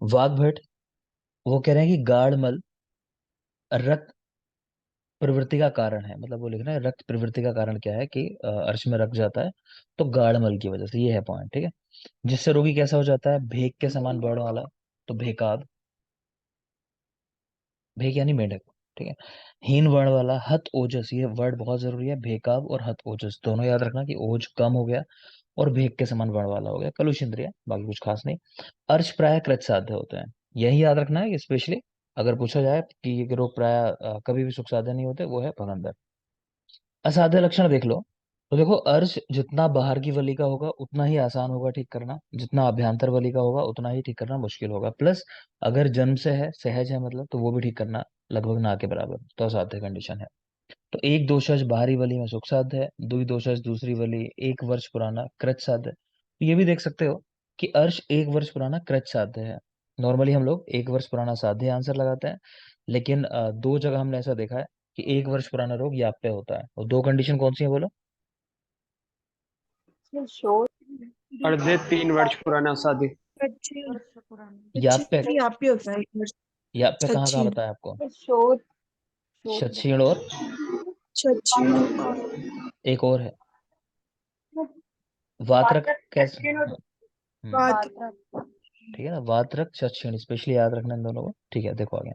वाग्भट वो कह रहे हैं कि गाढ़मल रक्त प्रवृत्ति का कारण है। मतलब वो लिख रहे हैं रक्त प्रवृत्ति का कारण क्या है कि अर्श में रक्त जाता है, तो गाढ़मल की वजह से। ये है पॉइंट, ठीक है। जिससे रोगी कैसा हो जाता है, भेग के समान बड़ वाला, तो भेकाब। भेग यानी मेढक, ठीक है। हीन वर्ण वाला हत ओजस, ये वर्ड बहुत जरूरी है। भेकाब और हत ओजस दोनों याद रखना कि ओज कम हो गया और भेग के समान वर्ण वाला हो गया। कलुष इंद्रिय, बाकी कुछ खास नहीं। अर्श प्राय कृत साध्य होते हैं, यही याद रखना है कि स्पेशली अगर पूछा जाए कि ये रोग प्राय कभी भी सुख साध्य नहीं होते, वो है भगंदर। असाध्य लक्षण देख लो, तो देखो अर्श जितना बाहर की वली का होगा उतना ही आसान होगा ठीक करना, जितना अभ्यंतर वली का होगा उतना ही ठीक करना मुश्किल होगा। प्लस अगर जन्म से है, सहज है मतलब, तो वो भी ठीक करना लगभग ना के बराबर, तो असाध्य कंडीशन है। तो एक दोषज बाहरी वली में सुख साध्य है, दुई दोषज दूसरी वली 1 वर्ष पुराना कृत साध्य है। तो ये भी देख सकते हो कि अर्श 1 वर्ष पुराना कृत साध्य है। नॉर्मली हम लोग 1 वर्ष पुराना साध्य आंसर लगाते हैं, लेकिन दो जगह हमने ऐसा देखा है कि 1 वर्ष पुराना रोग याप्य होता है। और दो कंडीशन कौन सी है बोलो। शोध। अर्धे 3 वर्ष पुराना शादी। अच्छी। याप्य, अच्छी आप ही होता है एक वर्ष। याप्य कहाँ कहाँ अच्छी। बताया आपको। शोध। शोध शतक्षीण बताया। और अच्छी। और एक और है वात्रक कैसे। बात। ठीक है ना, वात्रक शतक्षीण स्पेशली याद रखना इन दोनों को, ठीक है। देखो आगे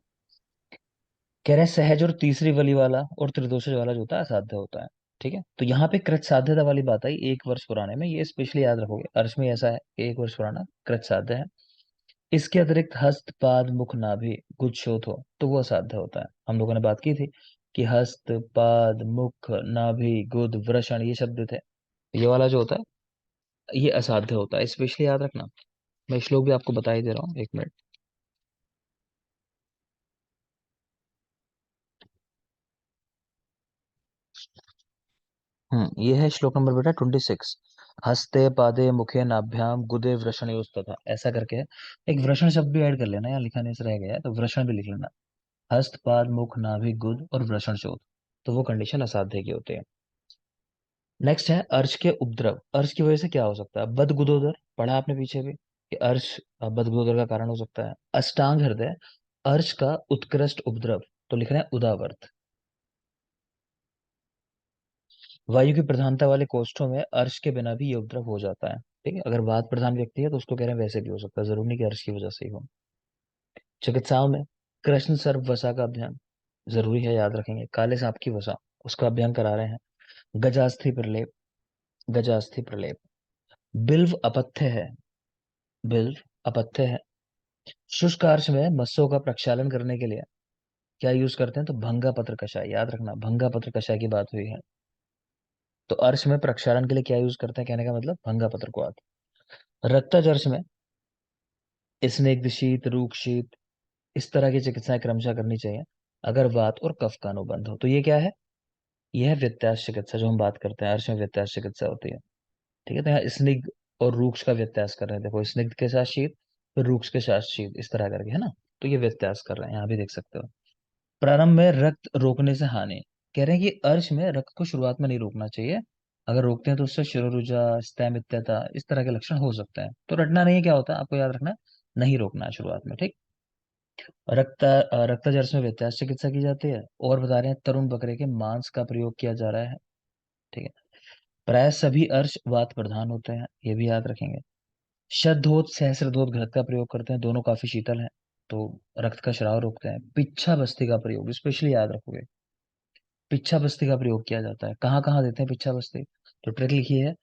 कह रहे हैं सहज और तीसरी वली वाला और त्रिदोषज वाला जो होता है असाध्य होता है। ठीक है, तो यहाँ पे कृत साध्यता वाली बात आई 1 वर्ष पुराने में, ये स्पेशली याद रखोगे। अर्श में ऐसा है कि 1 वर्ष पुराना कृत साध्य है। इसके अतिरिक्त हस्त पाद मुख नाभि गुच्छोथ हो तो वो असाध्य होता है। हम लोगों ने बात की थी कि हस्त पाद मुख नाभि गुद वृषण ये शब्द थे, ये वाला जो होता है ये असाध्य होता है, स्पेशली याद रखना। मैं श्लोक भी आपको बता ही दे रहा हूँ, 1 मिनट। ये है श्लोक नंबर बेटा 26। हस्ते पादे मुखे नाभ्याम गुदे वृषणयोस्तथा, ऐसा करके है। एक वृषण शब्द भी ऐड कर लेना, यहाँ लिखा नहीं से रह गया है, तो वृषण भी लिख लेना। हस्त पाद मुख नाभि गुद और वृषण शोथ, तो वो कंडीशन असाध्य की होती है। नेक्स्ट है अर्श के उपद्रव। अर्श की वजह से क्या हो सकता है, बदगुदोदर, पढ़ा आपने पीछे भी कि अर्श बदगुदोदर का कारण हो सकता है। अष्टांग हृदय, अर्श का उत्कृष्ट उपद्रव, तो लिख रहे हैं उदावर्त। वायु की प्रधानता वाले कोष्ठों में अर्श के बिना भी ये उपद्रव हो जाता है। ठीक है, अगर वात प्रधान व्यक्ति है तो उसको कह रहे हैं वैसे भी हो सकता है, जरूरी नहीं कि अर्श की वजह से ही हो। चिकित्साओं में कृष्ण सर्प वसा का अभियान जरूरी है, याद रखेंगे। काले सांप की वसा, उसका अभियान करा रहे हैं। गजास्थि प्रलेप, गजास्थि प्रलेप। बिल्व अपथ्य है, बिल्व अपथ्य है। शुष्क अर्श में मस्सों का प्रक्षालन करने के लिए क्या यूज करते हैं, तो भंगा पत्र कषाय, याद रखना भंगा पत्र कषाय की बात हुई है। तो अर्श में प्रक्षालन के लिए क्या यूज करते हैं, कहने का मतलब भंगा पत्र को आता है। रक्तज अर्श में स्निग्ध शीत रूख शीत इस तरह की चिकित्साएं क्रमशः करनी चाहिए अगर वात और कफ का अनुबंध हो। तो ये क्या है, यह है व्यत्यास चिकित्सा जो हम बात करते हैं, अर्श में व्यत्यास चिकित्सा होती है। ठीक है, तो यहाँ स्निग्ध और रूक्ष का व्यत्यास कर रहे हैं, देखो स्निग्ध के साथ शीत, फिर रूक्ष के साथ शीत, इस तरह करके है ना। तो ये व्यत्यास कर रहे हैं, यहाँ भी देख सकते हो। प्रारंभ में रक्त रोकने से हानि, कह रहे हैं कि अर्श में रक्त को शुरुआत में नहीं रोकना चाहिए। अगर रोकते हैं तो उससे शिरोरुजा स्तैमित्यता इस तरह के लक्षण हो सकते हैं। तो रटना नहीं है, क्या होता है आपको याद रखना है, नहीं रोकना है शुरुआत में, ठीक। रक्तजर्स में व्यत्यास चिकित्सा की जाती है। और बता रहे हैं तरुण बकरे के मांस का प्रयोग किया जा रहा है। ठीक है, प्राय सभी अर्श वात प्रधान होते हैं, ये भी याद रखेंगे। शतधोत सहस्रधोत घृत का प्रयोग करते हैं, दोनों काफी शीतल हैं, तो रक्त का स्राव रोकते हैं। पिच्छा बस्ती का प्रयोग स्पेशली याद रखोगे, पिच्छा बस्ती का प्रयोग किया जाता है। कहाँ कहाँ देते हैं पिच्छा बस्ती, तो ट्रिक लिखी है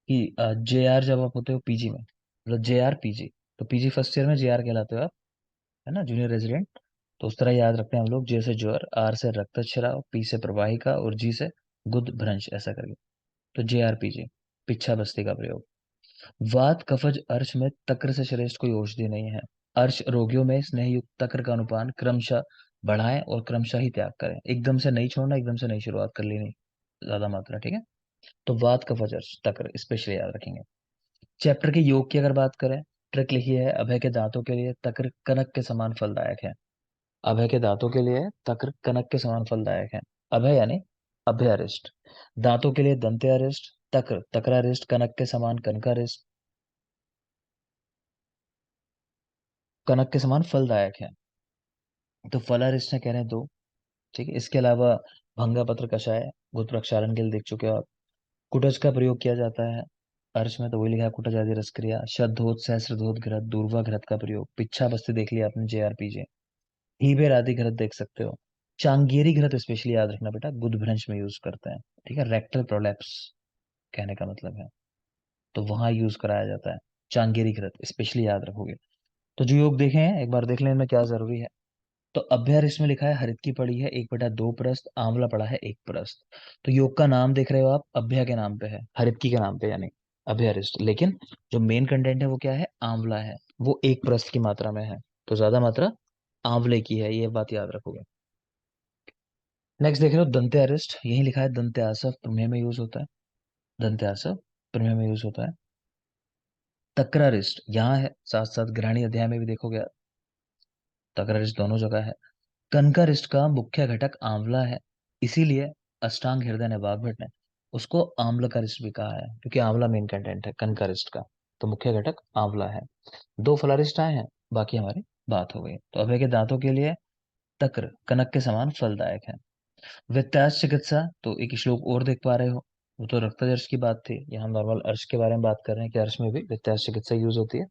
कि जे आर जब आप होते हो पीजी में, मतलब जे आर पीजी, तो पीजी फर्स्ट ईयर में जे आर कहलाते हो आप, है ना, जूनियर रेजिडेंट। तो उस तरह याद रखते हैं हम लोग, जे से ज्वर, आर से रक्तस्राव, पी से प्रवाहिका और जी से गुद भ्रंश, ऐसा करके। तो जे आर पीजी, पिच्छा बस्ती का प्रयोग। वात कफज अर्श में तक्र से श्रेष्ठ कोई औषधि नहीं है। अर्श रोगियों में स्नेह युक्त तक्र का अनुपान क्रमशः बढ़ाएं और क्रमशः ही त्याग करें, एकदम से नहीं छोड़ना, एकदम से नहीं शुरुआत कर लेनी ज्यादा मात्रा, ठीक है। तो वात कफज अर्श तक्र स्पेशली याद रखेंगे। चैप्टर के योग की अगर बात करें, ट्रिक लिखी है अभय के दांतों के लिए तक्र कनक के समान फलदायक है। अभय के दांतों के लिए तक्र कनक के समान फलदायक है। अभय यानी अभयारिष्ट, दांतों के लिए दंत्यारिष्ट, तक्र तक्रारिष्ट, कनक के समान कनकारिष्ट। कनक के समान फलदायक है। तो फलारिष्ट है कह रहे हैं दो। ठीक है, इसके अलावा भंगा पत्र कषाय, गुद प्रक्षालन के लिए देख चुके हो आप। कुटज का प्रयोग किया जाता है अर्श में, तो वही लिखा है कुटज आदि रस क्रिया। शतधोत सहस्रधोत घृत दूर्वा घृत का प्रयोग। पिच्छा बस्ती देख लिया आपने, JRPG। हीबेर आदि घृत देख सकते हो। चांगेरी घृत स्पेशली याद रखना बेटा, गुदभ्रंश में यूज करते हैं। ठीक है, रेक्टल प्रोलैप्स कहने का मतलब है, तो वहां यूज कराया जाता है चांगेरी घृत, स्पेशली याद रखोगे। तो जो योग देखे हैं एक बार देख लेने में क्या जरूरी है। तो अभ्यार इसमें लिखा है हरित की पड़ी है 1/2 प्रस्त, आंवला पड़ा है 1 प्रस्त। तो योग का नाम देख रहे हो आप, अभ्या के नाम पे है, हरित की के नाम पे यानी अभ्यारिष्ट, लेकिन जो मेन कंटेंट है वो क्या है, आंवला है। वो 1 प्रस्त की मात्रा में है, तो ज्यादा मात्रा आंवले की है, ये बात याद रखोगे। नेक्स्ट देख रहे हो दंत्यारिष्ट, यही लिखा है दंत्यासव प्रमेय में यूज होता है। दंत्यासव प्रमेय में यूज होता है। तक्रारिष्ट यहाँ है, साथ साथ ग्रहणी अध्याय में भी देखोगे आप, तक्रारिष्ट दोनों जगह है। कनकारिष्ट का मुख्य घटक आंवला है, इसीलिए अष्टांग हृदय ने वाग्भट ने उसको आम्लकारिष्ट भी कहा है, क्योंकि आंवला मेन कंटेंट है कनकारिष्ट का। तो मुख्य घटक आंवला है। दो फलारिष्ट आए हैं, बाकी हमारी बात हो गई। तो अभय के दांतों के लिए तक्र कनक के समान फलदायक है। व्यत्यास चिकित्सा, तो एक श्लोक और देख पा रहे हो, वो तो रक्तजर्श की बात थी, यहाँ हम नॉर्मल अर्श के बारे में बात कर रहे हैं कि अर्श में भी व्यत्यास चिकित्सा यूज होती है।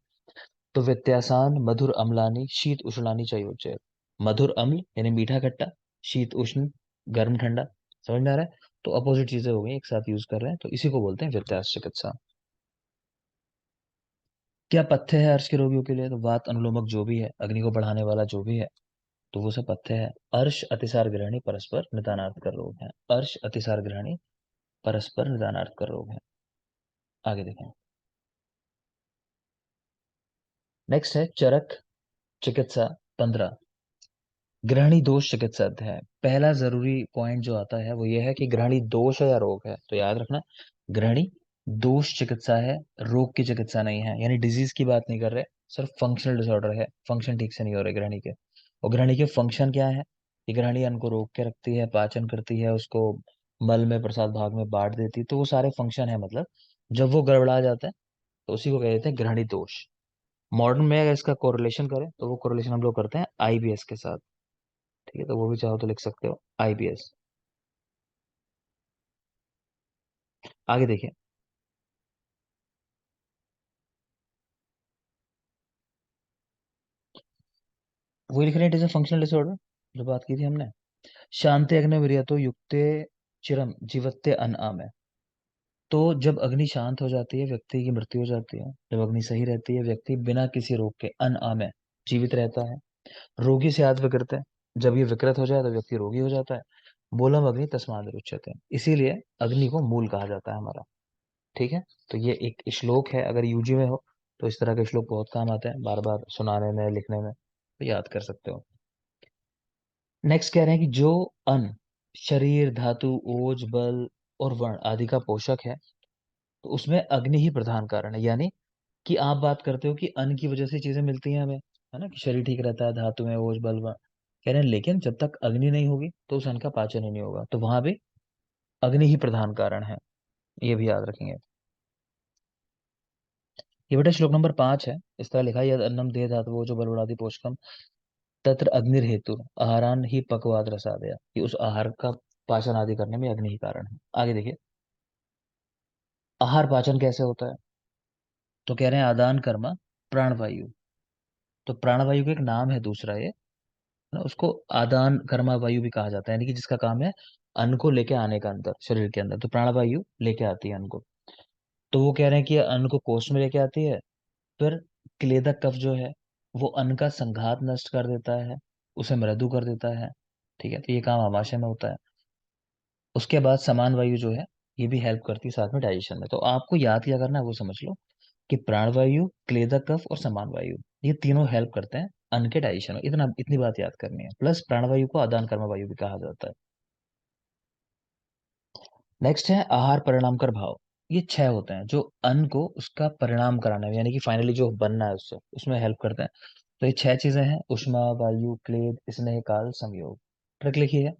तो व्यत्यासान मधुर अम्लानी शीत उष्णानी चयोच्चय। मधुर अम्ल यानी मीठा खट्टा, शीत उष्ण गर्म ठंडा, समझ में आ रहा है। तो अपोजिट चीजें हो गई, एक साथ यूज कर रहे हैं, तो इसी को बोलते हैं व्यत्यास चिकित्सा। क्या पथ्य है अर्श के रोगियों के लिए, तो वात अनुलोमक जो भी है, अग्नि को बढ़ाने वाला जो भी है, तो वो सब पथ्य है। अर्श अतिसार ग्रहणी परस्पर निदानार्थ कर रोग है। अर्श अतिसार ग्रहणी परस्पर निदानार्थ कर रोग है। आगे देखें। नेक्स्ट है चरक चिकित्सा 15, ग्रहणी दोष चिकित्सा अध्याय। पहला जरूरी पॉइंट जो आता है वो ये है कि ग्रहणी दोष है या रोग है, तो याद रखना ग्रहणी दोष चिकित्सा है, रोग की चिकित्सा नहीं है, यानी डिजीज की बात नहीं कर रहे, सिर्फ फंक्शनल डिसऑर्डर है, फंक्शन ठीक से नहीं हो रहे ग्रहणी के। और ग्रहणी के फंक्शन क्या है, कि ग्रहणी अन्न को रोक के रखती है, पाचन करती है, उसको मल में प्रसाद भाग में बांट देती है, तो वो सारे फंक्शन है, मतलब जब वो गड़बड़ा जाता है तो उसी को कह देते हैं ग्रहणी दोष। मॉडर्न में अगर इसका कोरिलेशन करें तो वो कोरिलेशन हम लोग करते हैं IBS के साथ। ठीक है, तो वो भी चाहो तो लिख सकते हो IBS। आगे देखिए, वही लिख रहे हैं, it is a functional disorder, जो बात की थी हमने। शांति अग्नि विरतो युक्ते चिरम जीवत्ते अनआम है। तो जब अग्नि शांत हो जाती है व्यक्ति की मृत्यु हो जाती है, जब अग्नि सही रहती है व्यक्ति बिना किसी रोग के अनआम है, जीवित रहता है। रोगी से आत्म विकृत है, जब ये विकृत हो जाए तो व्यक्ति रोगी हो जाता है। मूलम अग्नि तस्माद रुच्यते, इसीलिए अग्नि को मूल कहा जाता है हमारा। ठीक है, तो ये एक श्लोक है, अगर यूजी में हो तो इस तरह के श्लोक बहुत काम आते हैं, बार बार सुनाने में लिखने में, तो याद कर सकते हो। नेक्स्ट कह रहे हैं कि जो अन्न शरीर धातु ओज बल और वर्ण आदि का पोषक है, तो उसमें अग्नि ही प्रधान कारण है। यानी कि आप बात करते हो कि अन्न की वजह से चीजें मिलती हैं हमें, है ना, कि शरीर ठीक रहता है, धातु में ओज बल वर्ण, कह रहे हैं लेकिन जब तक अग्नि नहीं होगी तो उस अन्न का पाचन ही नहीं होगा, तो वहां भी अग्नि ही प्रधान कारण है, ये भी याद रखेंगे। ये बेटा श्लोक नंबर 5 है, इस तरह लिखा है, यद अन्नम देह धातु जो बलवड़ादि पोषकम तत्र अग्निर हेतु आहारान ही पकवाद रसादया, कि उस आहार का पाचन आदि करने में अग्नि ही कारण है। आगे देखिए, आहार पाचन कैसे होता है, तो कह रहे हैं आदान कर्मा प्राणवायु। तो प्राणवायु का एक नाम है दूसरा ये, ना, उसको आदान कर्मा वायु भी कहा जाता है, यानी कि जिसका काम है अन्न को लेके आने का अंदर शरीर के अंदर, तो प्राणवायु लेके आती है अन्न को। तो वो कह रहे हैं कि अन्न को कोष्ठ में लेके आती है, फिर क्लेदक कफ जो है वो अन्न का संघात नष्ट कर देता है, उसे मृदु कर देता है। ठीक है, तो ये काम आमाशय में होता है। उसके बाद समान वायु जो है ये भी हेल्प करती है साथ में डाइजेशन में। तो आपको याद क्या करना है वो समझ लो, कि प्राणवायु क्लेदक कफ और समान वायु, ये तीनों हेल्प करते हैं अन्न के डाइजेशन में, इतना इतनी बात याद करनी है। प्लस प्राणवायु को आदान कर्म वायु भी कहा जाता है। नेक्स्ट है आहार परिणाम कर भाव। ये 6 होते हैं जो अन्न को उसका परिणाम कराने में, यानी कि फाइनली जो बनना है उससे, उसमें हेल्प करते हैं। तो ये 6 चीजें हैं, उष्मा वायु क्लेद स्नेह काल संयोग। ट्रिक लिखी है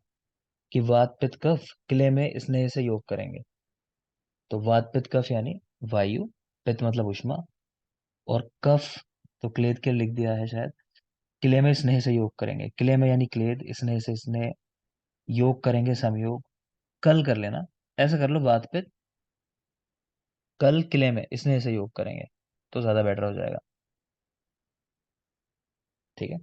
कि वात पित्त कफ, क्ले में स्नेह से योग करेंगे, तो वात पित्त कफ यानी वायु, पित्त मतलब उष्मा, और कफ तो क्लेद के लिख दिया है शायद, किले में स्नेह से योग करेंगे, किले में यानी क्लेद, स्नेह से स्नेह, योग करेंगे समयोग, कल कर लेना, ऐसा कर लो बात पे, कल किले में स्नेह से योग करेंगे तो ज्यादा बेटर हो जाएगा। ठीक है,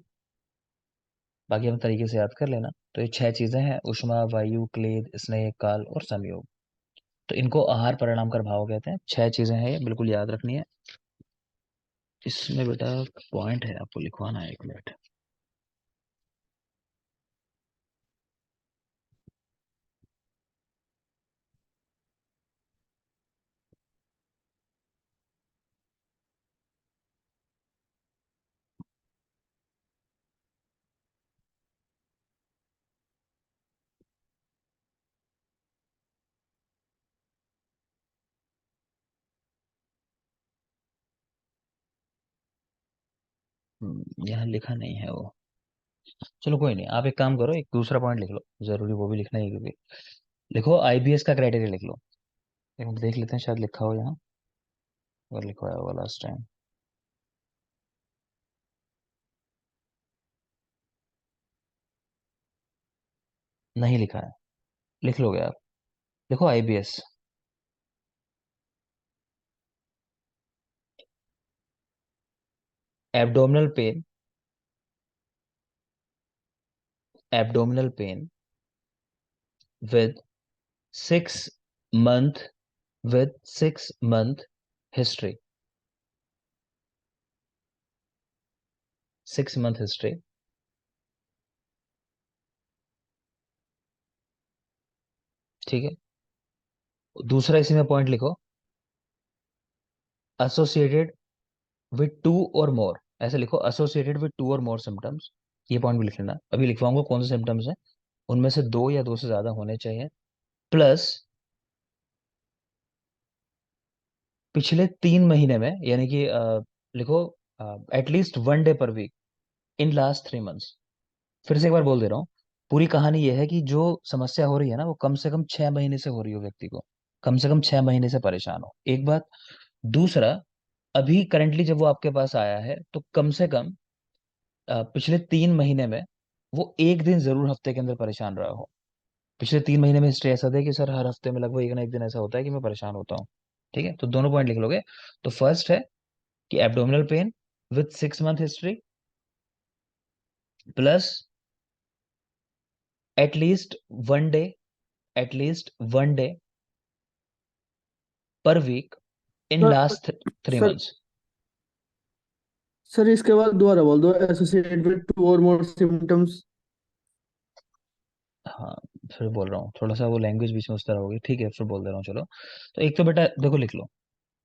बाकी हम तरीके से याद कर लेना। तो ये 6 चीजें हैं, उष्मा, वायु, क्लेद, स्नेह, काल और संयोग। तो इनको आहार परिणाम कर भाव कहते हैं। 6 चीजें हैं, ये बिल्कुल याद रखनी है। इसमें बेटा पॉइंट है, आपको लिखवाना है, 1 मिनट। यहाँ लिखा नहीं है वो। चलो कोई नहीं, आप एक काम करो, एक दूसरा पॉइंट लिख लो, जरूरी वो भी लिखना ही है क्योंकि। लिखो आईबीएस का क्राइटेरिया लिख लो। एक मिनट देख लेते हैं, शायद लिखा हो यहाँ, अगर लिखवाया होगा लास्ट टाइम। नहीं लिखा है, लिख लोगे आप। लिखो IBS. Abdominal pain, abdominal pain with 6 month, with 6 month history, 6 month history. ठीक है, दूसरा इसी में पॉइंट लिखो, एसोसिएटेड विद 2 और मोर, ऐसे लिखो, एसोसिएटेड विद 2 और मोर सिम्टम्स। ये पॉइंट भी लिख लेना, अभी लिखवाऊंगा कौन से सिम्टम्स हैं, उनमें से 2 या 2 से ज्यादा होने चाहिए। प्लस पिछले 3 महीने में, यानी कि लिखो at least 1 day per week in last 3 months. फिर से एक बार बोल दे रहा हूँ, पूरी कहानी यह है कि जो समस्या हो रही है ना, वो कम से कम 6 महीने से हो रही हो, व्यक्ति को कम से कम 6 महीने से परेशान हो, एक बात। दूसरा, अभी करंटली जब वो आपके पास आया है तो कम से कम पिछले 3 महीने में वो एक दिन जरूर हफ्ते के अंदर परेशान रहा हो। पिछले 3 महीने में हिस्ट्री ऐसा था कि सर हर हफ्ते में लगभग एक ना एक दिन ऐसा होता है कि मैं परेशान होता हूँ। ठीक है, तो दोनों पॉइंट लिख लोगे। तो फर्स्ट है कि abdominal pain with 6 month history, plus at least 1 day, at least 1 day per week in sir last three sir months sir इसके बाद दोबारा बोल दो, एसोसिएटेड विद 2 और मोर सिम्टम्स। हाँ, फिर बोल रहा हूँ, थोड़ा सा वो लैंग्वेज बीच में उस तरह होगी, ठीक है, फिर बोल दे रहा हूँ, चलो। तो एक तो बेटा देखो, लिख लो,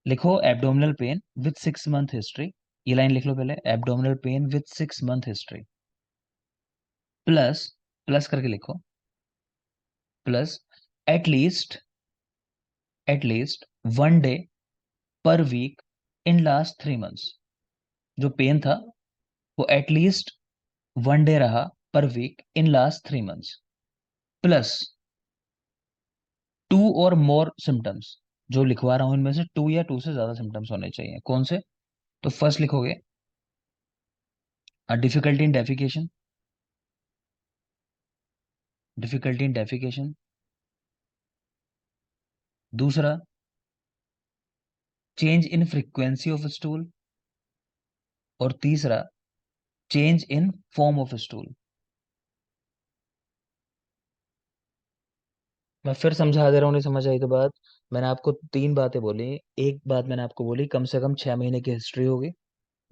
लिखो abdominal pain with 6 month history, ये लाइन लिख लो पहले, abdominal pain with 6 month history, plus, plus करके लिखो, plus at least, at least 1 day per week in last 3 months. जो पेन था वो एटलीस्ट 1 डे रहा per week in last 3 months, plus 2 और मोर सिम्टम्स। जो लिखवा रहा हूं इनमें से 2 या 2 से ज्यादा सिम्टम्स होने चाहिए। कौन से? तो फर्स्ट लिखोगे difficulty in defecation, difficulty in defecation. दूसरा, change in frequency of stool. और तीसरा, change in form of stool. मैं फिर समझा दे रहा हूँ, नहीं समझ आई तो बात। मैंने आपको 3 बातें बोली। एक बात मैंने आपको बोली, कम से कम 6 महीने की हिस्ट्री होगी।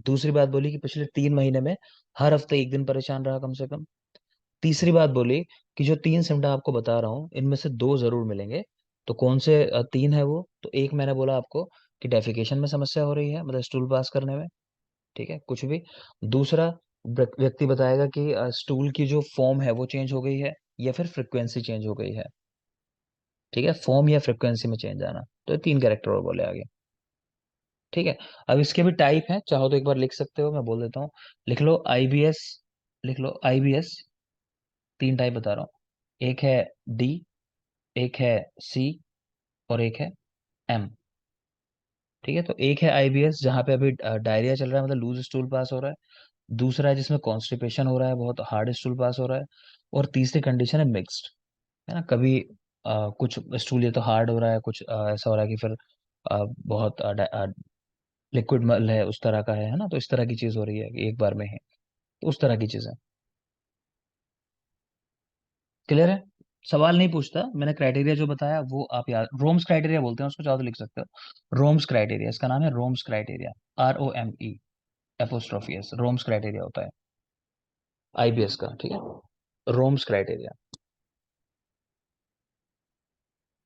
दूसरी बात बोली कि पिछले 3 महीने में हर हफ्ते एक दिन परेशान रहा कम से कम। तीसरी बात बोली कि जो 3 सिम्टम आपको बता रहा हूँ इनमें से 2 जरूर मिलेंगे। तो कौन से 3 है वो? तो एक मैंने बोला आपको कि डेफिकेशन में समस्या हो रही है, मतलब स्टूल पास करने में। ठीक है, कुछ भी। दूसरा, व्यक्ति बताएगा कि स्टूल की जो फॉर्म है वो चेंज हो गई है, या फिर फ्रिक्वेंसी चेंज हो गई है। ठीक है, फॉर्म या फ्रिक्वेंसी में चेंज आना। तो ये 3 कैरेक्टर और बोले आगे। ठीक है, अब इसके भी टाइप हैं, चाहो तो एक बार लिख सकते हो, मैं बोल देता हूँ। लिख लो आईबीएस, लिख लो आईबीएस। 3 टाइप बता रहा हूँ, एक है डी, एक है सी, और एक है एम। ठीक है, तो एक है आईबीएस जहां पे अभी डायरिया चल रहा है, मतलब लूज स्टूल पास हो रहा है। दूसरा है जिसमें कॉन्स्टिपेशन हो रहा है, बहुत हार्ड स्टूल पास हो रहा है। और तीसरी कंडीशन है मिक्स्ड, है ना। कभी कुछ स्टूल ये तो हार्ड हो रहा है, कुछ ऐसा हो रहा है कि फिर बहुत लिक्विड मल है उस तरह का है ना। तो इस तरह की चीज हो रही है कि एक बार में है, तो उस तरह की चीज है। क्लियर है? सवाल नहीं पूछता मैंने, क्राइटेरिया जो बताया वो आप याद, रोम्स क्राइटेरिया बोलते हैं उसको, चाहो तो लिख सकते हो रोम्स क्राइटेरिया, इसका नाम है roams criteria. ROME apostrophe S, roams criteria होता है IBS का, ठीक है। Roams criteria.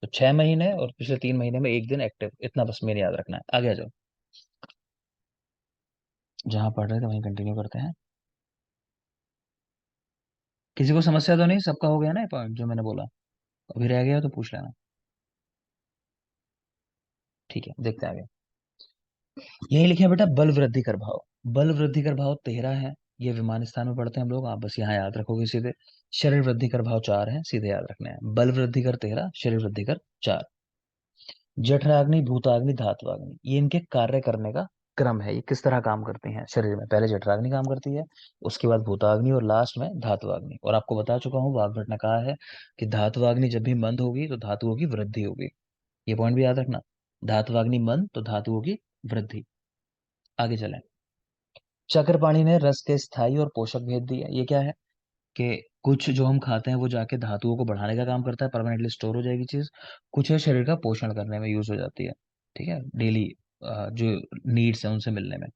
तो 6 महीने और पिछले 3 महीने में एक दिन एक्टिव, इतना बस मेरे याद रखना है। आगे आ जाओ, जहां पढ़ रहे थे वहीं कंटिन्यू करते हैं। किसी को समस्या तो नहीं, सबका हो गया ना ये पॉइंट जो मैंने बोला? अभी रह गया तो पूछ लेना। ठीक है, देखते हैं आगे। यही लिखे हैं बेटा, बल वृद्धि कर भाव। बल वृद्धि कर भाव 13 है, ये विमान स्थान में पढ़ते हैं हम लोग, आप बस यहाँ याद रखोगे सीधे। शरीर वृद्धि कर भाव 4 है, सीधे याद रखना है। बल वृद्धि कर 13, शरीर वृद्धि कर 4। जठराग्नि, भूताग्नि, धात्वाग्नि, ये इनके कार्य करने का क्रम है। ये किस तरह काम करती हैं शरीर में? पहले जठराग्नि काम करती है, उसके बाद भूताग्नि, और लास्ट में धात्वाग्नि। और आपको बता चुका हूँ, वाग्भट ने कहा है कि धात्वाग्नि जब भी मंद होगी तो धातुओं की वृद्धि होगी। ये पॉइंट भी याद रखना। धात्वाग्नि मंद तो धातुओं की वृद्धि। आगे चलें। चक्रपाणि ने रस के स्थायी और पोषक भेद दिए। ये क्या है कि कुछ जो हम खाते हैं वो जाके धातुओं को बढ़ाने का काम करता है, परमानेंटली स्टोर हो जाएगी चीज। कुछ है शरीर का पोषण करने में यूज हो जाती है, ठीक है, डेली जो नीड्स है उनसे मिलने में।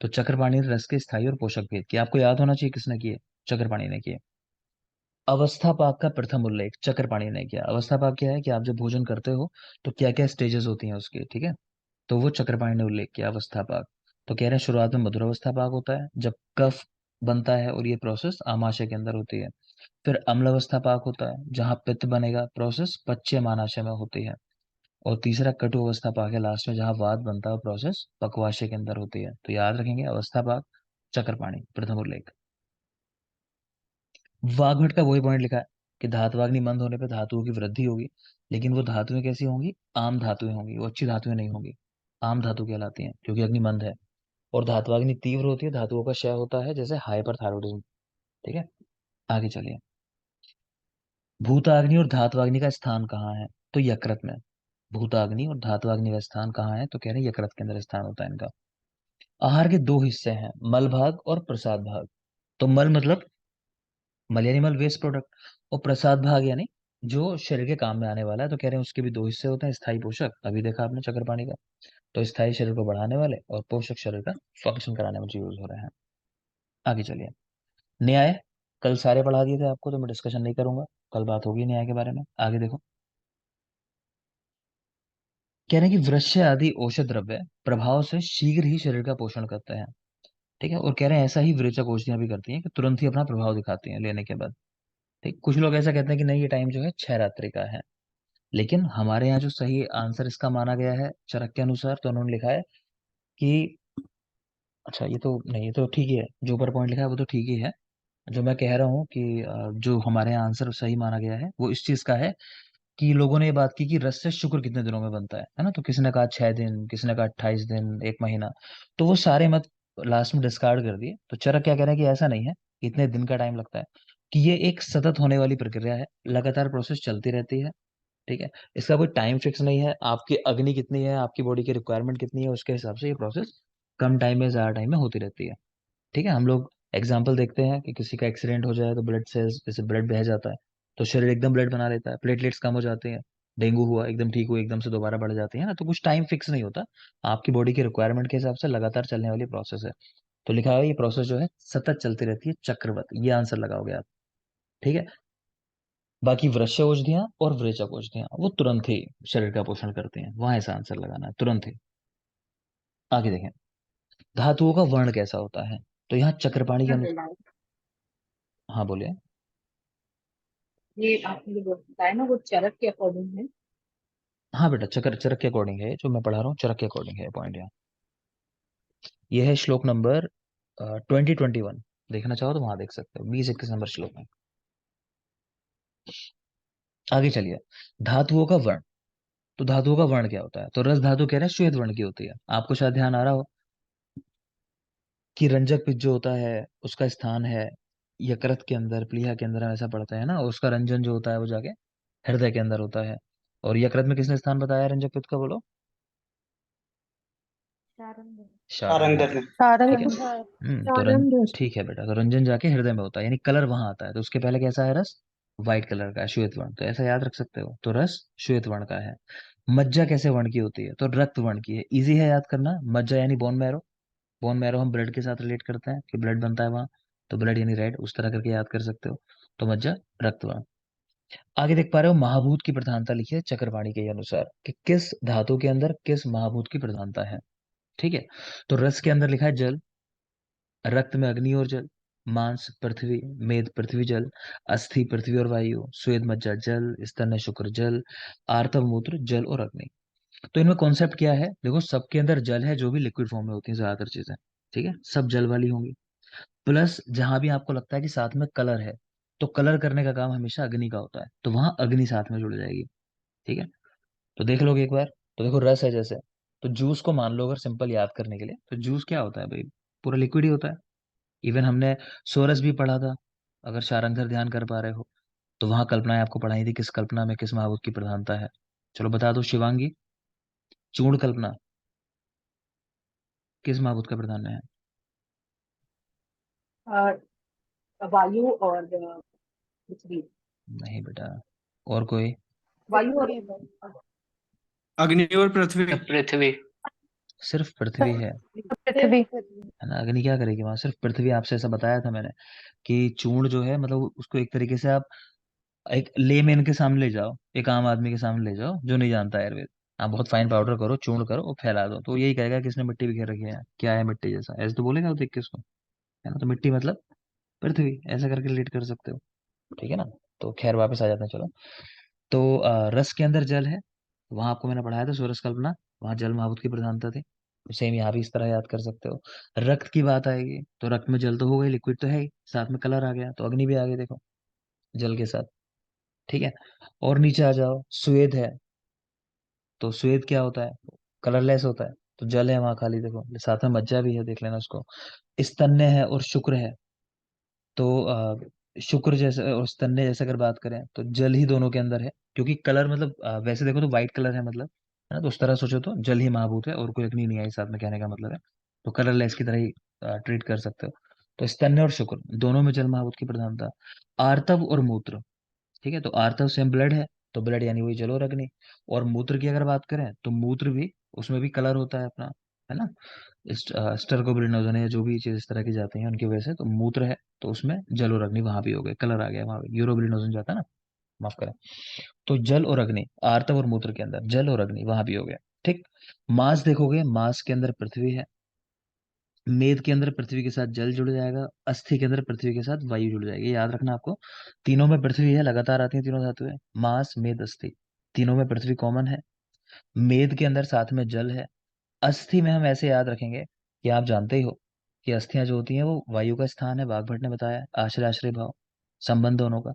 तो चक्रपाणि ने रस के स्थायी और पोषक भेद किए, आपको याद होना चाहिए किसने किए? चक्रपाणि ने किए। अवस्था पाक का प्रथम उल्लेख चक्रपाणि ने किया। अवस्था पाक क्या है कि आप जब भोजन करते हो तो क्या क्या स्टेजेस होती हैं उसकी, ठीक है। तो वो चक्रपाणि ने उल्लेख किया अवस्था पाक। तो कह रहे हैं शुरुआत में मधुर अवस्था पाक होता है जब कफ बनता है, और ये प्रोसेस आमाशय के अंदर होती है। फिर अम्ल अवस्था पाक होता है जहाँ पित्त बनेगा, प्रोसेस पश्चिम अनाशय में होती है। और तीसरा कटु अवस्था पाक है लास्ट में, जहाँ वात बनता है, प्रोसेस पक्वाशय के अंदर होती है। तो याद रखेंगे अवस्था पाक, चक्रपाणि, प्रथम उल्लेख। वाग्भट का वही पॉइंट लिखा है कि धातुवाग्नि मंद होने पर धातुओं की वृद्धि होगी, लेकिन वो धातुएं कैसी होंगी? आम धातुएं होंगी, वो अच्छी धातुएं नहीं होंगी। आम धातु कहलाती हैं क्योंकि अग्नि मंद है। और धात्वाग्नि तीव्र होती है, धातुओं का क्षय होता है, जैसे हाइपरथायरॉयडिज्म, ठीक है। आगे चलिए। भूताग्नि और धात्वाग्नि का स्थान कहाँ है? तो यकृत में। भूताग्नि और धात्वाग्नि का स्थान कहाँ है? तो कह रहे हैं यकृत के अंदर स्थान होता है इनका। आहार के दो हिस्से हैं, मल भाग और प्रसाद भाग। तो मल मतलब मल यानी मल, वेस्ट प्रोडक्ट। और प्रसाद भाग यानी जो शरीर के काम में आने वाला है। तो कह रहे हैं उसके भी दो हिस्से होते हैं, स्थायी पोषक, अभी देखा आपने चक्रपाणि का। तो स्थायी शरीर को बढ़ाने वाले और पोषक शरीर का फंक्शन कराने में जो यूज हो रहे हैं। आगे चलिए। न्याय, कल सारे पढ़ा दिए थे आपको, तो मैं डिस्कशन नहीं करूंगा, कल बात होगी न्याय के बारे में। आगे देखो। कह रहे हैं कि वृक्ष आदि औषध द्रव्य प्रभाव से शीघ्र ही शरीर का पोषण करते हैं, ठीक है। और कह रहे हैं ऐसा ही विरेचक औषधियां भी करती हैं कि तुरंत ही अपना प्रभाव दिखाती हैं लेने के बाद, ठीक। कुछ लोग ऐसा कहते हैं कि नहीं, ये टाइम जो है 6 रात्रि का है। लेकिन हमारे यहाँ जो सही आंसर इसका माना गया है चरक के अनुसार, तो उन्होंने लिखा है कि, अच्छा ये तो नहीं, ये तो ठीक ही है, जो ऊपर पॉइंट लिखा है वो तो ठीक ही है। जो मैं कह रहा हूँ कि जो हमारे यहाँ आंसर सही माना गया है वो इस चीज का है कि लोगों ने ये बात की कि रस से शुक्र कितने दिनों में बनता है ना। तो किसी ने कहा 6 दिन, किसी ने कहा 28 दिन, 1 महीना। तो वो सारे मत लास्ट में डिस्कार्ड कर दिए। तो चरक क्या कह रहे हैं कि ऐसा नहीं है, इतने दिन का टाइम लगता है, कि ये एक सतत होने वाली प्रक्रिया है, लगातार प्रोसेस चलती रहती है, ठीक है। इसका कोई टाइम फिक्स नहीं है, आपकी अग्नि कितनी है, आपकी बॉडी की रिक्वायरमेंट कितनी है, उसके हिसाब से ये प्रोसेस कम टाइम में ज्यादा टाइम में होती रहती है, ठीक है। हम लोग एग्जाम्पल देखते हैं कि किसी का एक्सीडेंट हो जाए तो ब्लड से जैसे ब्लड बह जाता है, तो शरीर एकदम ब्लड बना लेता है, प्लेटलेट्स कम हो जाते हैं। डेंगू हुआ, एकदम ठीक हुआ, एकदम से दोबारा बढ़ जाती है ना। तो कुछ टाइम फिक्स नहीं होता, आपकी बॉडी की रिक्वायरमेंट के हिसाब से लगातार चलने वाली प्रोसेस है। तो लिखा है ये प्रोसेस जो है सतत चलती रहती है, चक्रवत, ये आंसर लगाओगे आप, ठीक है। बाकी वृक्ष औषधियां और वृचक औषधियां वो तुरंत ही शरीर का पोषण करते हैं, वहां ऐसा आंसर लगाना है, तुरंत ही। आगे देखें। धातुओं का वर्ण कैसा होता है? तो यहाँ चक्रपाणी के अनुसार, हाँ बोलिए। ये आपने जो बताया ना वो चरक के अकॉर्डिंग है। हाँ बेटा, चक्र चरक के अकॉर्डिंग है, जो मैं पढ़ा रहा हूँ चरक के अकॉर्डिंग है पॉइंट यहाँ। ये है श्लोक नंबर 2021, देखना चाहो तो वहां देख सकते हो, 20-21 नंबर श्लोक में। आगे चलिए। धातुओं का वर्ण। तो धातुओं का वर्ण क्या होता है? तो रस धातु कह रहे हैं श्वेत वर्ण की होती है, आपको शायद ध्यान आ रहा हो। कि रंजक पित्त जो होता है उसका स्थान है यकृत के अंदर, प्लीहा के अंदर, हम ऐसा पढ़ते हैं ना, और उसका रंजन जो होता है वो जाके हृदय के अंदर होता है। और यकृत में किसने स्थान बताया रंजक पित्त का, बोलो? शारंध्र। सारंगधर ने। ठीक है। सारंग तो रंज सारंग ठीक है बेटा, तो रंजन जाके हृदय में होता है, यानी कलर वहां आता है। तो उसके पहले कैसा है रस? व्हाइट कलर का है, श्वेत वर्ण, तो ऐसा याद रख सकते हो, तो रस श्वेत वर्ण का है। मज्जा कैसे वर्ण की होती है? तो रक्त वर्ण की है, इजी है याद करना। मज्जा यानी बोन मैरो, बोन मैरो हम ब्लड के साथ रिलेट करते हैं कि ब्लड बनता है वहां, तो ब्लड यानी रेड, उस तरह करके याद कर सकते हो। तो मज्जा रक्त वर्ण। आगे देख पा रहे हो, महाभूत की प्रधानता लिखी है चक्रपाणी के अनुसार कि किस धातु के अंदर किस महाभूत की प्रधानता है। ठीक है। तो रस के अंदर लिखा है जल, रक्त में अग्नि और जल, मांस पृथ्वी, मेद पृथ्वी जल, अस्थि पृथ्वी और वायु, स्वेद मज्जा जल, स्तन शुक्र जल, आर्तव मूत्र जल और अग्नि। तो इनमें कॉन्सेप्ट क्या है? देखो, सबके अंदर जल है, जो भी लिक्विड फॉर्म में होती है ज्यादातर चीजें। ठीक है, सब जल वाली होंगी। प्लस जहां भी आपको लगता है कि साथ में कलर है, तो कलर करने का काम हमेशा अग्नि का होता है, तो वहां अग्नि साथ में जुड़ जाएगी। ठीक है। तो देख लोगे एक बार, तो देखो रस है जैसे, तो जूस को मान लो अगर सिंपल याद करने के लिए, तो जूस क्या होता है भाई? पूरा लिक्विड ही होता है। इवन हमने सोरस भी पढ़ा था, अगर सारंगधर ध्यान कर पा रहे हो, तो वहां कल्पनाएं आपको पढ़ाई थी, किस कल्पना में किस महाभूत की प्रधानता है। चलो बता दो शिवांगी, चूर्ण कल्पना किस महाभूत का प्रधान है? वायु और पृथ्वी। नहीं बेटा, और कोई? वायु और अग्नि और पृथ्वी। पृथ्वी। सिर्फ पृथ्वी है। पृथ्वी। है ना, अग्नि क्या करेगी वहां? सिर्फ पृथ्वी। आपसे ऐसा बताया था मैंने कि चूर्ण जो है, मतलब उसको एक तरीके से आप एक लेमैन के सामने ले जाओ, एक आम आदमी के सामने ले जाओ जो नहीं जानता आयुर्वेद। आप बहुत फाइन पाउडर करो, चूर्ण करो और फैला दो, तो यही कहेगा किसने मिट्टी बिखेर रखी है, क्या है मिट्टी जैसा, ऐसे तो बोलेगा वो देख के उसको। है ना, तो मिट्टी मतलब पृथ्वी, ऐसा करके रिलेट कर सकते हो। ठीक है ना। तो खैर वापस आ जाते हैं, चलो। तो रस के अंदर जल है, वहां आपको मैंने पढ़ाया था सूरज कल्पना, वहां जल महाभूत की प्रधानता थी। सेम यहाँ भी इस तरह याद कर सकते हो। रक्त की बात आएगी, तो रक्त में जल तो हो गई, लिक्विड तो है ही, साथ में कलर आ गया, तो अग्नि भी आ गई देखो, जल के साथ। ठीक है। और नीचे आ जाओ, स्वेद है, तो स्वेद क्या होता है? कलरलेस होता है, तो जल है वहां खाली, देखो साथ में मज्जा भी है, देख लेना उसको। स्तन्य है और शुक्र है, तो शुक्र जैसे और स्तन्य जैसे अगर बात करें, तो जल ही दोनों के अंदर है, क्योंकि कलर मतलब वैसे देखो तो व्हाइट कलर है मतलब, है ना, तो उस तरह सोचो तो जल ही महाभूत है और कोई अग्नि नहीं आई साथ में, कहने का मतलब है। तो कलरलेस की तरह ही ट्रीट कर सकते हो। तो स्तन्य और शुक्र दोनों में जल महाभूत की प्रधानता। आर्तव और मूत्र, ठीक है, तो आर्तव सेम ब्लड है, तो ब्लड यानी वही जल और अग्नि। और मूत्र की अगर बात करें, तो मूत्र भी, उसमें भी कलर होता है अपना, है ना, स्टर्कोबिलिनोजन या जो भी चीज इस तरह की जाती हैं उनकी वजह से, तो मूत्र है, तो उसमें जल और अग्नि वहां भी हो गए, कलर आ गया वहां भी, यूरोबिलिनोजन जाता है ना, माफ करें। तो जल और अग्नि, आर्तव और मूत्र के अंदर जल और अग्नि वहां भी हो गया। ठीक। मांस देखोगे, मांस के अंदर पृथ्वी है, मेद के अंदर पृथ्वी के साथ जल जुड़ जाएगा, अस्थि के अंदर पृथ्वी के साथ वायु जुड़ जाएगी, याद रखना आपको। तीनों में पृथ्वी है, लगातार आती है तीनों धातुएं, मांस मेद अस्थि, तीनों में पृथ्वी कॉमन है। मेद के अंदर साथ में जल है। अस्थि में हम ऐसे याद रखेंगे कि आप जानते ही हो कि अस्थियां जो होती हैं वो वायु का स्थान है, वाग्भट ने बताया है, आश्रय आश्रय भाव संबंध दोनों का,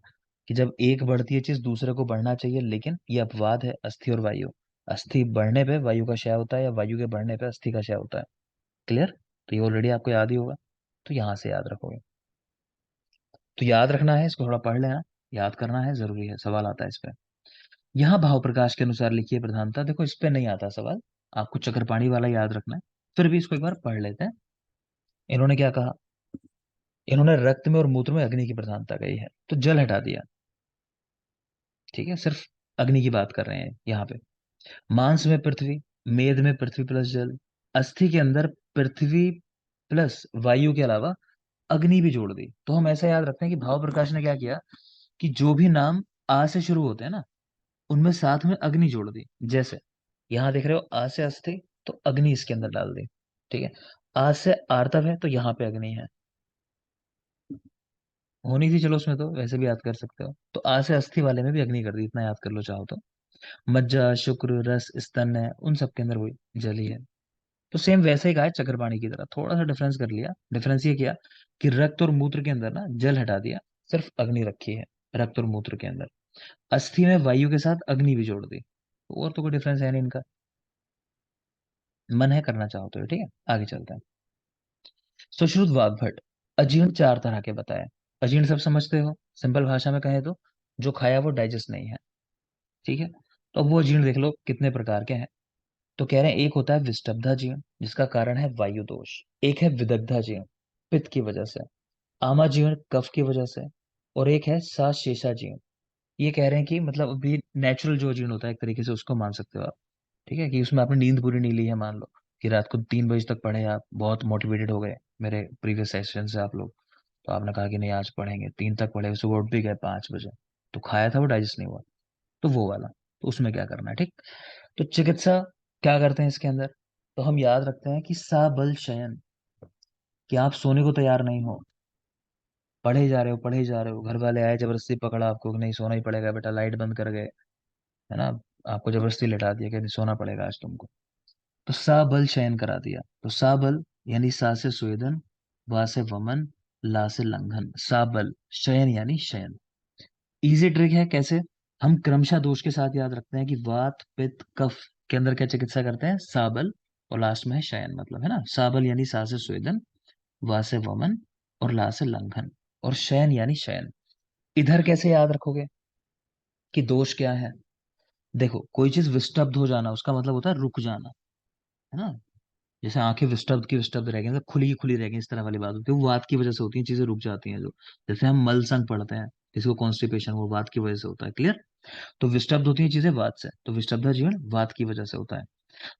कि जब एक बढ़ती है चीज दूसरे को बढ़ना चाहिए, लेकिन ये अपवाद है अस्थि और वायु। अस्थि बढ़ने पे वायु का क्षय होता है, या वायु के बढ़ने पे अस्थि का क्षय होता है। क्लियर? तो ये ऑलरेडी आपको याद ही होगा, तो यहाँ से याद रखोगे। तो याद रखना है, इसको थोड़ा पढ़ लेना, याद करना है, जरूरी है, सवाल आता है इस पे। यहाँ भाव प्रकाश के अनुसार लिखिए प्रधानता, देखो इस पे नहीं आता सवाल, आपको चक्रपाणी वाला याद रखना है। फिर भी इसको एक बार पढ़ लेते हैं। इन्होंने क्या कहा? इन्होंने रक्त में और मूत्र में अग्नि की प्रधानता कही है, तो जल हटा दिया। ठीक है, सिर्फ अग्नि की बात कर रहे हैं यहाँ पे। मांस में पृथ्वी, मेद में पृथ्वी प्लस जल, अस्थि के अंदर पृथ्वी प्लस वायु के अलावा अग्नि भी जोड़ दी। तो हम ऐसा याद रखते हैं कि भाव प्रकाश ने क्या किया, कि जो भी नाम आ से शुरू होते हैं ना, उनमें साथ में अग्नि जोड़ दी। जैसे यहाँ देख रहे हो, आ से अस्थि, तो अग्नि इसके अंदर डाल दी। ठीक है। आ से आर्तव है, तो यहाँ पे अग्नि है, होनी थी, चलो उसमें तो वैसे भी याद कर सकते हो, तो आ से अस्थि वाले में भी अग्नि कर दी, इतना याद कर लो चाहो तो। मज्जा शुक्र रस स्तन है, उन सब के अंदर वही जल ही है। तो सेम वैसे ही कहा है चक्रपाणी की तरह, थोड़ा सा डिफरेंस कर लिया। डिफरेंस ये किया कि रक्त और मूत्र के अंदर ना जल हटा दिया, सिर्फ अग्नि रखी है रक्त और मूत्र के अंदर। अस्थि में वायु के साथ अग्नि भी जोड़ दी, और तो कोई डिफरेंस है नहीं इनका। मन है करना चाहो तो, ठीक है, आगे चलते हैं। सुश्रुत वाग्भट, अजीर्ण चार तरह के बताए। अजीर्ण सब समझते हो, सिंपल भाषा में कहे तो जो खाया वो डाइजेस्ट नहीं है। ठीक है, तो अब वो अजीर्ण देख लो कितने प्रकार के हैं। तो कह रहे हैं एक होता है विष्टब्धाजीर्ण जिसका कारण है वायु दोष, एक है विदग्धाजीर्ण पित्त की वजह से, आमाजीर्ण कफ की वजह से, और एक है साशेषाजीर्ण। ये कह रहे हैं कि मतलब अभी नेचुरल जो जीर्ण होता है एक तरीके से उसको मान सकते हो आप। ठीक है, कि उसमें आपने नींद पूरी नहीं ली है, मान लो कि रात को 3 बजे तक पढ़े आप, बहुत मोटिवेटेड हो गए मेरे प्रीवियस सेशन से आप लोग, तो आपने कहा कि नहीं आज पढ़ेंगे, 3 तक पढ़े, सुबह उठ भी गए 5 बजे, तो खाया था वो डाइजेस्ट नहीं हुआ, तो वो वाला, तो उसमें क्या करना है। ठीक, तो चिकित्सा क्या करते हैं इसके अंदर, तो हम याद रखते हैं कि सा बल शयन, कि आप सोने को तैयार नहीं हो, पढ़े जा रहे हो पढ़े जा रहे हो, घर वाले आए जबरदस्ती पकड़ा आपको कि नहीं सोना ही पड़ेगा बेटा, लाइट बंद कर गए, है ना, आपको जबरदस्ती लेटा दिया कि नहीं सोना पड़ेगा आज तुमको, तो सा बल शयन करा दिया। तो सा बल यानी सा से स्वेदन, वा से वमन, ला से लंघन, सा बल शयन यानी शयन। इजी ट्रिक है कैसे, हम क्रमशः दोष के साथ याद रखते हैं कि वात पित्त कफ के अंदर क्या चिकित्सा करते हैं, साबल, और लास्ट में है शयन, मतलब है ना, साबल यानी सा से स्वेदन, वा से वमन, और ला से लंघन, और शयन यानी शयन। इधर कैसे याद रखोगे कि दोष क्या है, देखो कोई चीज विस्टब्ध हो जाना उसका मतलब होता है रुक जाना, है ना, जैसे आंखें विस्टब्ध की विस्टब्ध रह गई, मतलब खुली की खुली रह गई, इस तरह वाली बात होती है, वो वात की वजह से होती है, चीजें रुक जाती हैं जो, जैसे हम मल संग पढ़ते हैं, किसी को कॉन्स्टिपेशन वो वात की वजह से होता है, क्लियर। तो विस्टब्ध होती है चीजें वात से, तो विस्टब्धा जीर्ण वात की वजह से होता है।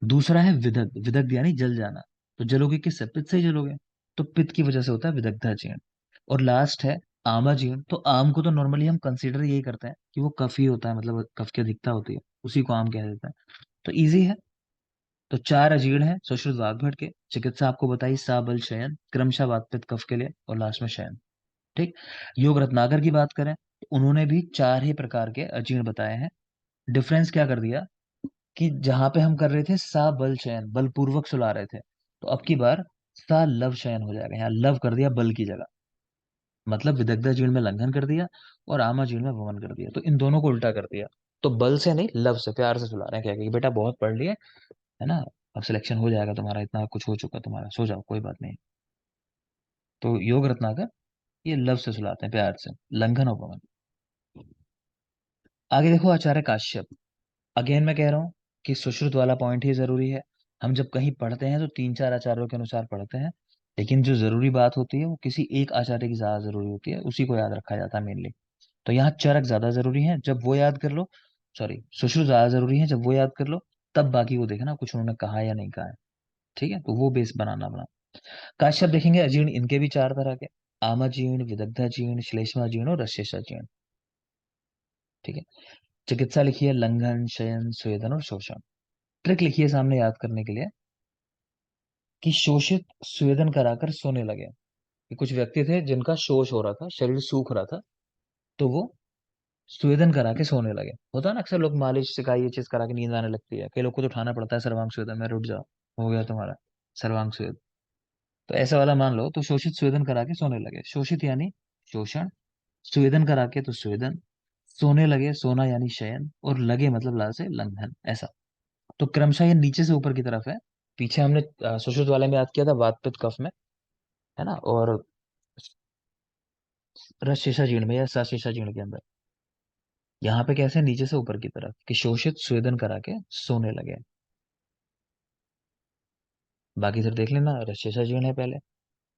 दूसरा है विदग्ध, विदग्ध यानी जल जाना, तो जलोगे किससे, पित्त से ही जलोगे, तो पित्त की वजह से होता है विदग्धा जीर्ण। और लास्ट है आमा जीर्ण, तो आम को तो नॉर्मली हम कंसीडर यही करते हैं कि वो कफ ही होता है, मतलब कफ की अधिकता होती है, उसी को आम कह देते हैं, तो इजी है। तो चार अजीर्ण है सुश्रुत वाग्भट के, चिकित्सा आपको बताई सा बल शयन, क्रमशः वात पित्त कफ के लिए, और लास्ट में शयन। ठीक, योग रत्नाकर की बात करें तो उन्होंने भी चार ही प्रकार के अजीर्ण बताए हैं। डिफरेंस क्या कर दिया कि जहां पे हम कर रहे थे सा बल शयन, बलपूर्वक सुला रहे थे, तो अब की बार सा लव शयन हो जाएगा, यहाँ लव कर दिया बल की जगह, मतलब विदग्धा जीर्ण में लंघन कर दिया और आमा जीर्ण में वमन कर दिया, तो इन दोनों को उल्टा कर दिया। तो बल से नहीं लव से, प्यार से सुला रहे हैं, क्या कि बेटा बहुत पढ़ लिए, है ना, अब सिलेक्शन हो जाएगा तुम्हारा, इतना कुछ हो चुका तुम्हारा, सो जाओ कोई बात नहीं। तो योग रत्नाकर ये लव से सुलाते हैं, प्यार से, लंघन और वमन। आगे देखो आचार्य काश्यप, अगेन मैं कह रहा हूँ कि सुश्रुत वाला पॉइंट ही जरूरी है। हम जब कहीं पढ़ते हैं तो 3 4 आचार्यों के अनुसार पढ़ते हैं, लेकिन जो जरूरी बात होती है वो किसी एक आचार्य की ज्यादा जरूरी होती है, उसी को याद रखा जाता है मेनली। तो यहाँ चरक ज्यादा जरूरी है, जब वो याद कर लो, सॉरी सुश्रुत ज्यादा जरूरी है, जब वो याद कर लो तब बाकी को देखना कुछ उन्होंने कहा या नहीं कहा है। ठीक है, तो वो बेस बनाना अपना। काश्यप देखेंगे अजीर्ण इनके भी चार तरह के, आमाजीर्ण, विदग्धाजीर्ण, श्लेष्माजीर्ण और रश्येषाजीर्ण। ठीक है, चिकित्सा लिखिए लंघन, शयन, स्वेदन और शोषण। ट्रिक लिखिए सामने याद करने के लिए कि शोषित स्वेदन कराकर सोने लगे, कि कुछ व्यक्ति थे जिनका शोष हो रहा था, शरीर सूख रहा था, तो वो स्वेदन करा के सोने लगे। होता है ना अक्सर लोग मालिश सिकाई ये चीज करा के नींद आने लगती है, कई लोग को तो उठाना पड़ता है सर्वांग स्वेदन में, रुट जाओ हो गया तुम्हारा सर्वांग स्वेद, तो ऐसा वाला मान लो, तो शोषित स्वेदन करा के सोने लगे, शोषित यानी शोषण, स्वेदन करा के तो स्वेदन, सोने लगे सोना यानी शयन, और लगे मतलब ला से लंघन, ऐसा। तो क्रमशः ये नीचे से ऊपर की तरफ है, पीछे हमने सुश्रुत वाले में याद किया था वात पित्त कफ में, है ना, और रस शेषा जीर्ण में या सा शेषा जीर्ण के अंदर, यहाँ पे कैसे नीचे से ऊपर की तरफ कि शोषित स्वेदन करा के सोने लगे। बाकी फिर देख लेना, रस शेषा जीर्ण है पहले,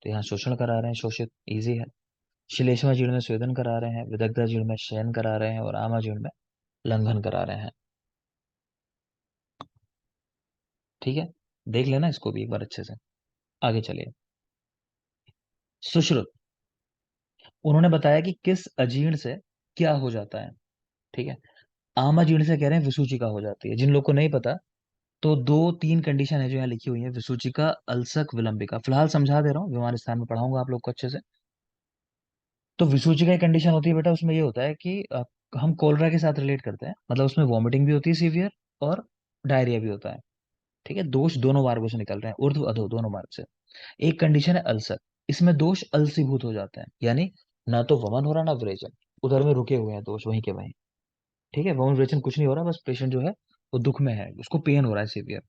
तो यहाँ शोषण करा रहे हैं, शोषित इजी है। श्लेष्मा जीर्ण में स्वेदन करा रहे हैं, विदग्धा जीर्ण में शयन करा रहे हैं, और आमा जीर्ण में लंघन करा रहे हैं। ठीक है, देख लेना इसको भी एक बार अच्छे से। आगे चलिए, सुश्रुत, उन्होंने बताया कि किस अजीर्ण से क्या हो जाता है। ठीक है, आमा जीर्ण से कह रहे हैं विसूचिका हो जाती है, जिन लोग को नहीं पता तो 2 3 कंडीशन है जो यहाँ लिखी हुई है, विसूचिका, अल्सक, विलंबिका, फिलहाल समझा दे रहा हूँ, विमान स्थान में पढ़ाऊंगा आप लोग को अच्छे से। तो विसूचिका की कंडीशन होती है बेटा, उसमें ये होता है कि हम कोलरा के साथ रिलेट करते हैं, मतलब उसमें वॉमिटिंग भी होती है सीवियर, और डायरिया भी होता है। ठीक है, दोष दोनों मार्गों से निकल रहे हैं, ऊर्ध्व अधो दोनों मार्ग से। एक कंडीशन है अल्सर, इसमें दोष अलसीभूत हो जाते हैं, यानी ना तो वमन हो रहा ना विरेचन, उधर में रुके हुए हैं दोष वहीं के वहीं। ठीक है, वमन विरेचन कुछ नहीं हो रहा, बस पेशेंट जो है वो दुख में है, उसको पेन हो रहा है सीवियर।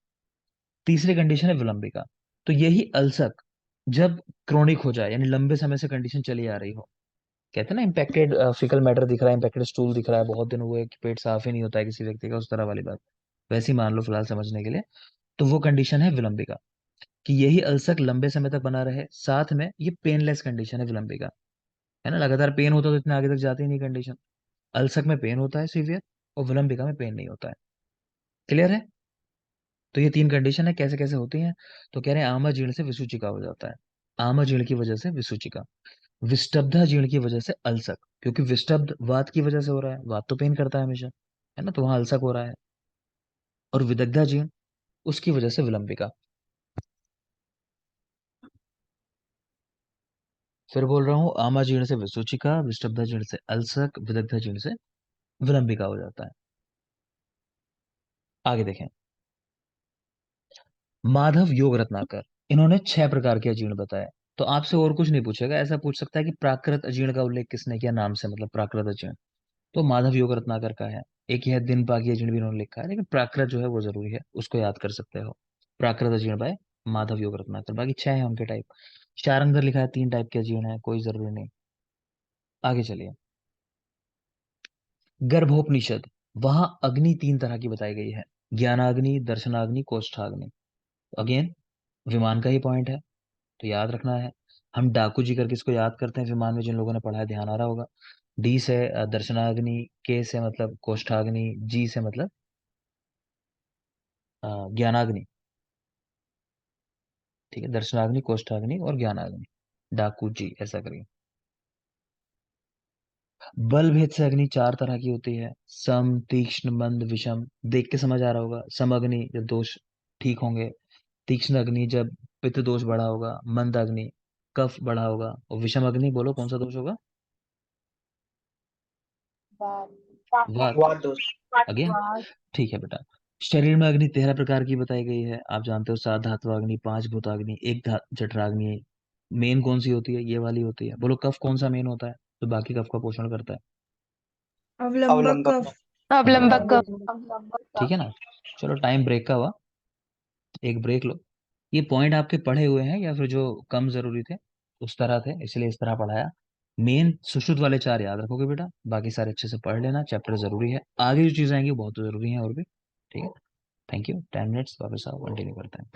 तीसरी कंडीशन है विलंबिका, तो यही अल्सक जब क्रोनिक हो जाए, यानी लंबे समय से कंडीशन चली आ रही हो, कहते हैं ना इम्पेक्टेड फिकल मैटर दिख रहा है, इम्पेक्टेड स्टूल दिख रहा है, बहुत दिन हुए कि पेट साफ ही नहीं होता है किसी व्यक्ति का, उस तरह वाली बात, वैसे ही मान लो फिलहाल समझने के लिए। तो वो कंडीशन है विलंबिका, कि यही अल्सर लंबे समय तक बना रहे, साथ में ये पेनलेस कंडीशन है विलंबिका, है ना। लगातार पेन होता है तो इतने आगे तक जाती ही नहीं कंडीशन। अल्सर में पेन होता है सीवियर, और विलंबिका में पेन नहीं होता है। क्लियर है। तो ये तीन कंडीशन है, कैसे कैसे होती हैं। तो कह रहे हैं आमा जीर्ण से विसूचिका हो जाता है, आमा जीर्ण की वजह से विसूचिका, विस्टब्धा जीर्ण की वजह से अल्सक, क्योंकि विस्टब्ध वात की वजह से हो रहा है, वात तो पेन करता है हमेशा, है ना, तो वहां अल्सक हो रहा है। और विदग्धा जीर्ण, उसकी वजह से विलंबिका। फिर बोल रहा हूँ, आमा जीर्ण से विसूचिका, विस्टब्धा जीर्ण से अल्सक, विदग्धा जीर्ण से विलंबिका हो जाता है। आगे देखें, माधव योग रत्नाकर, इन्होंने 6 प्रकार के अजीर्ण बताए। तो आपसे और कुछ नहीं पूछेगा, ऐसा पूछ सकता है कि प्राकृत अजीर्ण का उल्लेख किसने किया नाम से, मतलब प्राकृत अजीर्ण, तो माधव योग रत्नाकर का है। एक ही है दिन पाकी अजीर्ण भी इन्होंने लिखा है, लेकिन प्राकृत जो है वो जरूरी है, उसको याद कर सकते हो। प्राकृत अजीर्ण बाय माधव योग रत्नाकर, बाकी 6 है उनके टाइप। शारंगर लिखा है 3 टाइप के अजीर्ण है, कोई जरूरी नहीं। आगे चलिए, गर्भोपनिषद, वहां अग्नि 3 तरह की बताई गई है, ज्ञानाग्नि, दर्शनाग्नि, कोष्ठाग्नि। अगेन विमान का ही पॉइंट है, तो याद रखना है। हम डाकू जी करके इसको याद करते हैं विमान में, जिन लोगों ने पढ़ा है ध्यान आ रहा होगा। डी से दर्शनाग्नि, के से मतलब कोष्ठाग्नि, जी से मतलब ज्ञानाग्नि। ठीक है, दर्शनाग्नि, कोष्ठाग्नि और ज्ञानाग्नि, डाकू जी ऐसा करिए। बल भेद से अग्नि 4 तरह की होती है, सम, तीक्ष्ण, मंद, विषम। देख के समझ आ रहा होगा, सम अग्नि जब दोष ठीक होंगे, तीक्ष्ण अग्नि जब पित्त दोष बढ़ा होगा, मंद अग्नि कफ बढ़ा होगा, और विषम अग्नि बोलो कौन सा दोष होगा। वात। वाद दोष। अगेन ठीक है बेटा। शरीर में अग्नि 13 प्रकार की बताई गई है, आप जानते हो, 7 धात्वाग्नि, 5 भूताग्नि, एक जठराग्नि। मेन कौन सी होती है, ये वाली होती है। बोलो कफ कौन सा मेन होता है, तो बाकी कफ का पोषण करता है। अवलंबक अवलंबक। कफ। हाँ, अवलंबक का। ठीक है ना। चलो टाइम ब्रेक का हुआ, एक ब्रेक लो। ये पॉइंट आपके पढ़े हुए हैं या फिर जो कम जरूरी थे उस तरह थे, इसलिए इस तरह पढ़ाया। मेन सुश्रुत वाले 4 याद रखोगे बेटा, बाकी सारे अच्छे से पढ़ लेना, चैप्टर जरूरी है, आगे जो चीजें आएंगी वो बहुत जरूरी है और भी। ठीक है, थैंक यू। 10 मिनट्स वापस आओ, कंटिन्यू करते हैं।